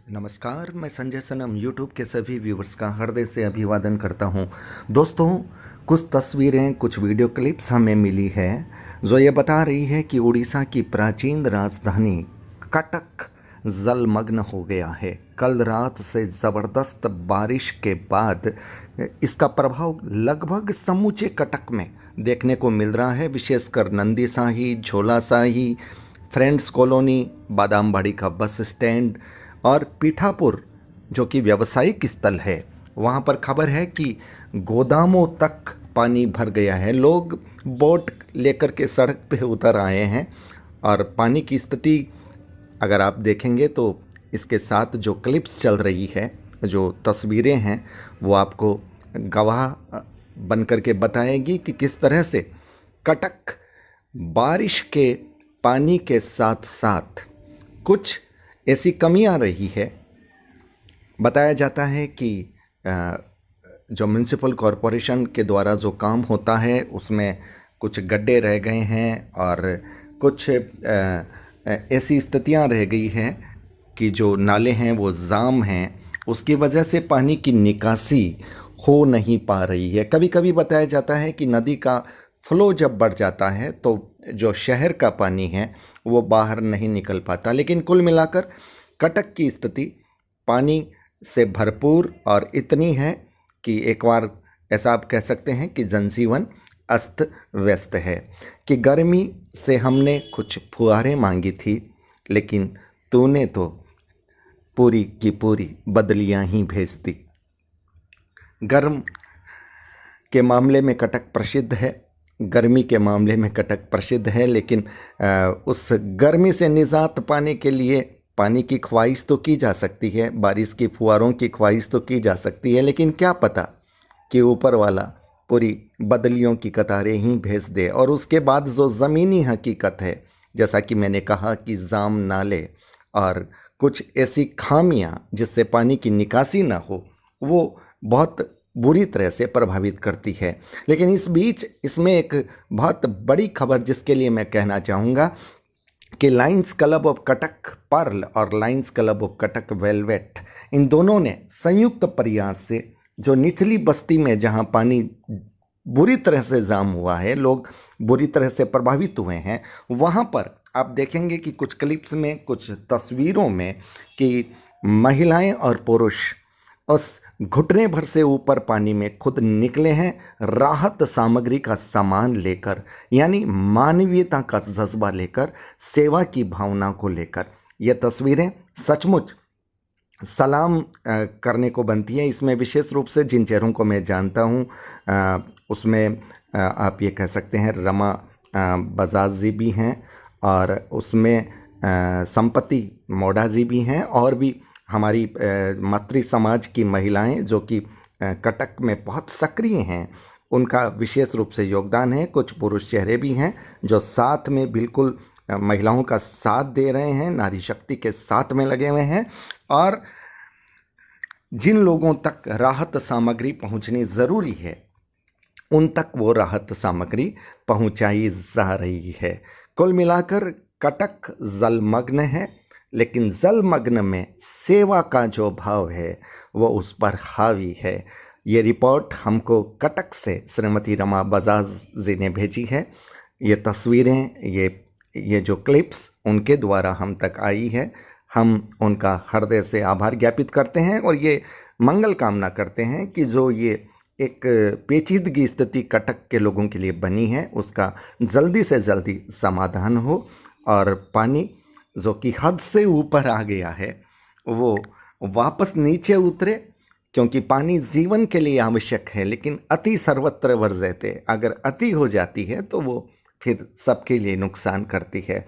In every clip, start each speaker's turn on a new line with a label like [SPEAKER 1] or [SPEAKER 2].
[SPEAKER 1] नमस्कार, मैं संजय सनम यूट्यूब के सभी व्यूवर्स का हृदय से अभिवादन करता हूं। दोस्तों, कुछ तस्वीरें, कुछ वीडियो क्लिप्स हमें मिली है जो ये बता रही है कि उड़ीसा की प्राचीन राजधानी कटक जलमग्न हो गया है। कल रात से ज़बरदस्त बारिश के बाद इसका प्रभाव लगभग समूचे कटक में देखने को मिल रहा है। विशेषकर नंदीसाही, झोलासाही, फ्रेंड्स कॉलोनी, बादामबाड़ी का बस स्टैंड और पीठापुर जो कि व्यावसायिक स्थल है, वहाँ पर खबर है कि गोदामों तक पानी भर गया है। लोग बोट लेकर के सड़क पे उतर आए हैं और पानी की स्थिति अगर आप देखेंगे तो इसके साथ जो क्लिप्स चल रही है, जो तस्वीरें हैं, वो आपको गवाह बन करके बताएगी कि किस तरह से कटक बारिश के पानी के साथ साथ कुछ ऐसी कमी आ रही है। बताया जाता है कि जो म्यूनसिपल कॉरपोरेशन के द्वारा जो काम होता है उसमें कुछ गड्ढे रह गए हैं और कुछ ऐसी स्थितियां रह गई हैं कि जो नाले हैं वो जाम हैं। उसकी वजह से पानी की निकासी हो नहीं पा रही है। कभी कभी बताया जाता है कि नदी का फ्लो जब बढ़ जाता है तो जो शहर का पानी है वो बाहर नहीं निकल पाता। लेकिन कुल मिलाकर कटक की स्थिति पानी से भरपूर और इतनी है कि एक बार ऐसा आप कह सकते हैं कि जनजीवन अस्त व्यस्त है। कि गर्मी से हमने कुछ फुहारें मांगी थी, लेकिन तूने तो पूरी की पूरी बदलियां ही भेज दी। गर्म के मामले में कटक प्रसिद्ध है, गर्मी के मामले में कटक प्रसिद्ध है, लेकिन उस गर्मी से निजात पाने के लिए पानी की ख्वाहिश तो की जा सकती है, बारिश की फुहारों की ख्वाहिश तो की जा सकती है, लेकिन क्या पता कि ऊपर वाला पूरी बदलियों की कतारें ही भेज दे। और उसके बाद जो ज़मीनी हकीकत है, जैसा कि मैंने कहा कि जाम नाले और कुछ ऐसी खामियां जिससे पानी की निकासी ना हो, वो बहुत बुरी तरह से प्रभावित करती है। लेकिन इस बीच इसमें एक बहुत बड़ी खबर जिसके लिए मैं कहना चाहूँगा कि Lions Club of Cuttack Pearl और Lions Club of Cuttack Velvet, इन दोनों ने संयुक्त प्रयास से जो निचली बस्ती में जहां पानी बुरी तरह से जाम हुआ है, लोग बुरी तरह से प्रभावित हुए हैं, वहां पर आप देखेंगे कि कुछ क्लिप्स में, कुछ तस्वीरों में कि महिलाएं और पुरुष उस घुटने भर से ऊपर पानी में खुद निकले हैं, राहत सामग्री का सामान लेकर, यानी मानवीयता का जज्बा लेकर, सेवा की भावना को लेकर। ये तस्वीरें सचमुच सलाम करने को बनती हैं। इसमें विशेष रूप से जिन चेहरों को मैं जानता हूँ उसमें आप ये कह सकते हैं रमा बजाज जी भी हैं, और उसमें संपत्ति मोडा जी भी हैं, और भी हमारी मातृ समाज की महिलाएं जो कि कटक में बहुत सक्रिय हैं, उनका विशेष रूप से योगदान है। कुछ पुरुष चेहरे भी हैं जो साथ में बिल्कुल महिलाओं का साथ दे रहे हैं, नारी शक्ति के साथ में लगे हुए हैं, और जिन लोगों तक राहत सामग्री पहुंचनी ज़रूरी है उन तक वो राहत सामग्री पहुंचाई जा रही है। कुल मिलाकर कटक जलमग्न है, लेकिन जलमग्न में सेवा का जो भाव है वो उस पर हावी है। ये रिपोर्ट हमको कटक से श्रीमती रमा बजाज जी ने भेजी है। ये तस्वीरें, ये जो क्लिप्स उनके द्वारा हम तक आई है, हम उनका हृदय से आभार ज्ञापित करते हैं और ये मंगल कामना करते हैं कि जो ये एक पेचीदगी स्थिति कटक के लोगों के लिए बनी है उसका जल्दी से जल्दी समाधान हो और पानी जो कि हद से ऊपर आ गया है वो वापस नीचे उतरे, क्योंकि पानी जीवन के लिए आवश्यक है, लेकिन अति सर्वत्र वर्जयते, अगर अति हो जाती है तो वो फिर सबके लिए नुकसान करती है।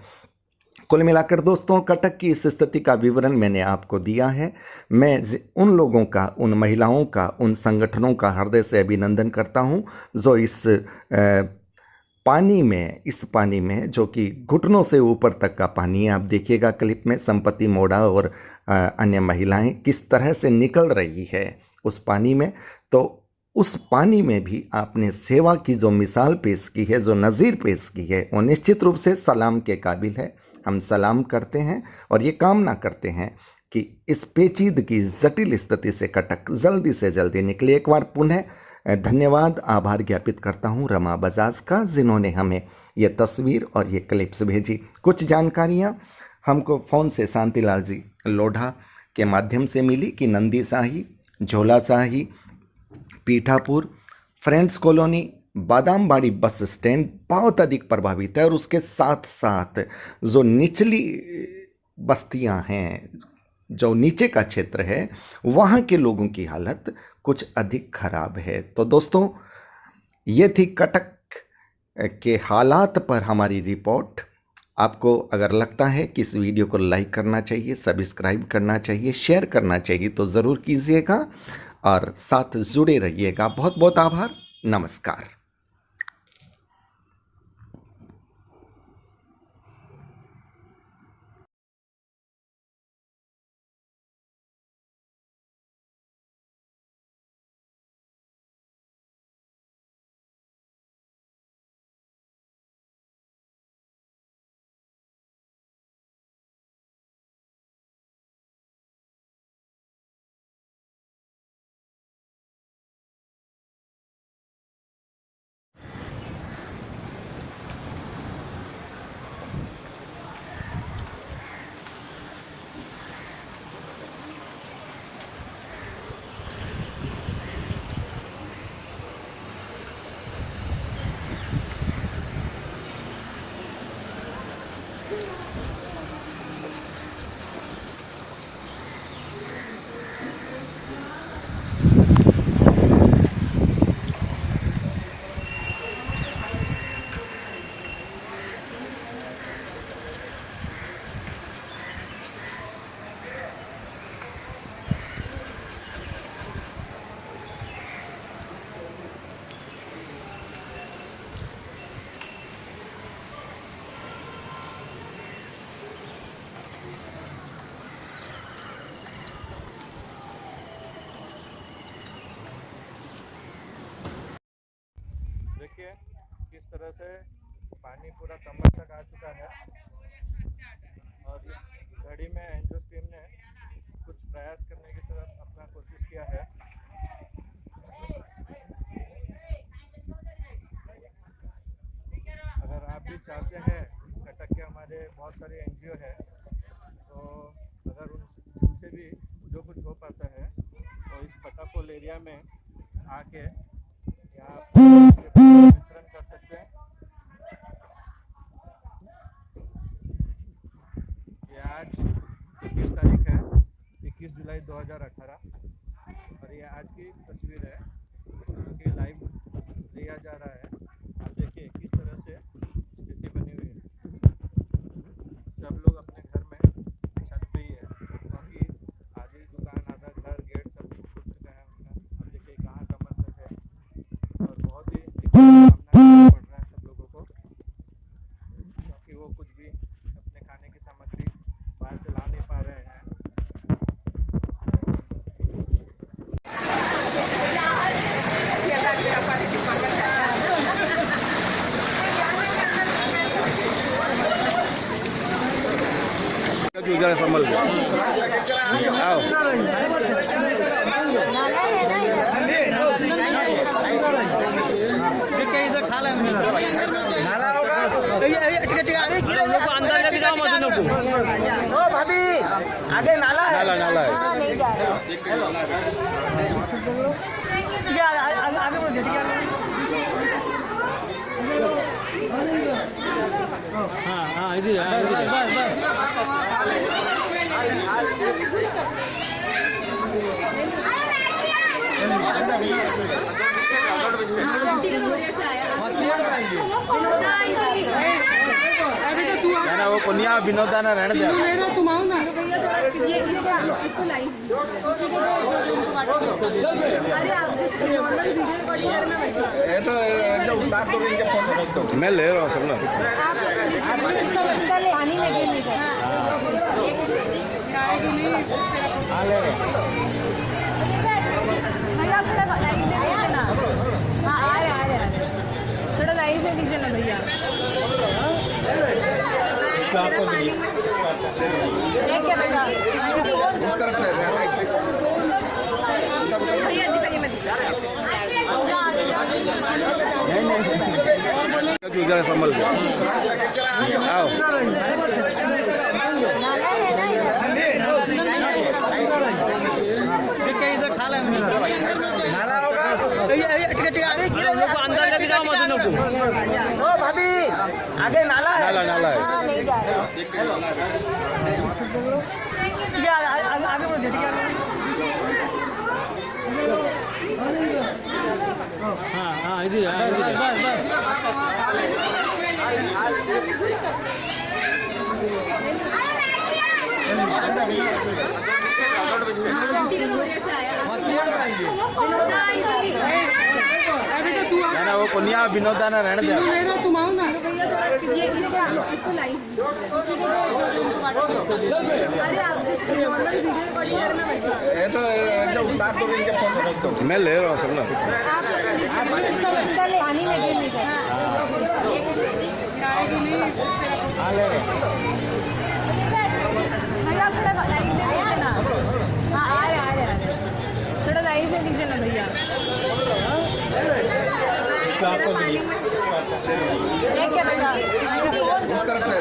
[SPEAKER 1] कुल मिलाकर दोस्तों, कटक की इस स्थिति का विवरण मैंने आपको दिया है। मैं उन लोगों का, उन महिलाओं का, उन संगठनों का हृदय से अभिनंदन करता हूं जो इस पानी में जो कि घुटनों से ऊपर तक का पानी है। आप देखिएगा क्लिप में संपत्ति मोड़ा और अन्य महिलाएं किस तरह से निकल रही है उस पानी में। तो उस पानी में भी आपने सेवा की जो मिसाल पेश की है, जो नज़ीर पेश की है, वो निश्चित रूप से सलाम के काबिल है। हम सलाम करते हैं और ये कामना करते हैं कि इस पेचीदगी जटिल स्थिति से कटक जल्दी से जल्दी निकले। एक बार पुनः धन्यवाद आभार ज्ञापित करता हूं रमा बजाज का, जिन्होंने हमें ये तस्वीर और ये क्लिप्स भेजी। कुछ जानकारियां हमको फ़ोन से शांतिलाल जी लोढ़ा के माध्यम से मिली कि Nandi Sahi, Jhola Sahi, Pithapur, Friends Colony, Badambadi bus stand बहुत अधिक प्रभावित है और उसके साथ साथ जो निचली बस्तियां हैं, जो नीचे का क्षेत्र है, वहाँ के लोगों की हालत कुछ अधिक खराब है। तो दोस्तों, ये थी कटक के हालात पर हमारी रिपोर्ट। आपको अगर लगता है कि इस वीडियो को लाइक करना चाहिए, सब्सक्राइब करना चाहिए, शेयर करना चाहिए तो ज़रूर कीजिएगा और साथ जुड़े रहिएगा। बहुत बहुत आभार। नमस्कार।
[SPEAKER 2] देखिए किस तरह से पानी पूरा कमर तक आ चुका है और इस घड़ी में एनजीओ टीम ने कुछ प्रयास करने की तरफ अपना कोशिश किया है। अगर आप भी चाहते हैं, कटक के हमारे बहुत सारे एनजीओ है, तो अगर उनसे भी जो कुछ हो पाता है तो इस पटापोल एरिया में आके यहाँ वितरण कर सकते हैं। ये आज 21 तारीख है, 21 जुलाई 2018 और ये आज की तस्वीर है क्योंकि लाइव लिया जा रहा है। आप देखिए किस तरह से स्थिति बनी हुई है। सब लोग अपने घर में छत पे ही है क्योंकि आधी दुकान, आधा घर, गेट सब छूट चुका है उनका। अब देखिए कहाँ कमर तक है और बहुत ही सामना करना पड़ रहा है सब लोगों को क्योंकि वो कुछ भी अपने खाने की सामग्री बाहर से ला नहीं पा रहे हैं।
[SPEAKER 3] संभल आओ इधर खा ले नाला होगा अंदर लेके जाओ मशीनों को। ओ भाभी आगे नाला है, नाला नाला है। हाँ हाँ इधर बस बस वो पुनिया विनोदाना रहने दे।
[SPEAKER 4] तुम आओ ना भैया, थोड़ा ये इसको लाइन। अरे आप जैसे नॉर्मल वीडियो रिकॉर्डिंग करना बैठे
[SPEAKER 3] उतार दो इनके फोन में। मैं ले रहा हूँ सब ना।
[SPEAKER 4] आप इसका ले आनी लगे भैया, थोड़ा लाइन ले लीजिए ना। हाँ आ रहे थोड़ा लाइन ले लीजिए ना भैया। क्या
[SPEAKER 2] तरफ से
[SPEAKER 4] भैया दिखाइए, मैं
[SPEAKER 2] जरा संभल के आओ।
[SPEAKER 3] इधर खा लेंगे नाला होगा अंदर लेके जाओ मत लोग। ओ भाभी आगे नाला है।
[SPEAKER 2] नाला है।
[SPEAKER 4] नहीं जा रहा।
[SPEAKER 3] आगे बढ़ हाँ इधर बस
[SPEAKER 2] ना वो कोनिया विनोदा ना रहने दे।
[SPEAKER 4] तुम आओ ना भैया, ये इसको लाइन। अरे आप नॉर्मल वीडियो रिकॉर्डिंग करना बच्चा।
[SPEAKER 2] ये तो जब उतार दो इनके फोन रख दो। मैं ले रहा हूँ सब ना।
[SPEAKER 4] आप इसका ले आनी लगे नहीं कर। भैया थोड़ा लाइन ले लीजिए ना। हाँ आ रहे थोड़ा लाइन ले लीजिए ना भैया।
[SPEAKER 2] इस तरफ से